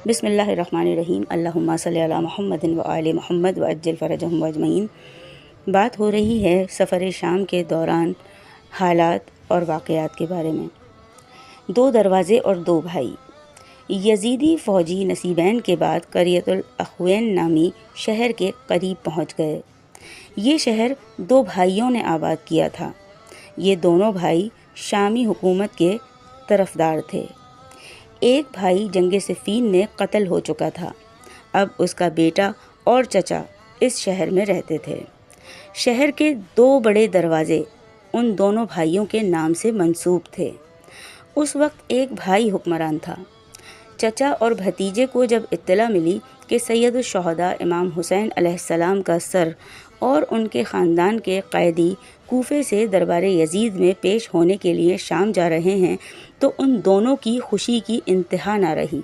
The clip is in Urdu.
بسم اللہ الرحمن الرحیم، اللہم صلی علی محمد و آل محمد وعجل فرجہم اجمعین۔ بات ہو رہی ہے سفر شام کے دوران حالات اور واقعات کے بارے میں۔ 2 دروازے اور 2 بھائی۔ یزیدی فوجی نصیبین کے بعد قریۃ الاخوین نامی شہر کے قریب پہنچ گئے۔ یہ شہر 2 بھائیوں نے آباد کیا تھا۔ یہ دونوں بھائی شامی حکومت کے طرفدار تھے۔ ایک بھائی جنگ صفین میں قتل ہو چکا تھا۔ اب اس کا بیٹا اور چچا اس شہر میں رہتے تھے۔ شہر کے 2 بڑے دروازے ان دونوں بھائیوں کے نام سے منسوب تھے۔ اس وقت ایک بھائی حکمران تھا۔ چچا اور بھتیجے کو جب اطلاع ملی کہ سید الشہداء امام حسین علیہ السلام کا سر اور ان کے خاندان کے قیدی کوفے سے دربار یزید میں پیش ہونے کے لیے شام جا رہے ہیں تو ان دونوں کی خوشی کی انتہا نہ رہی۔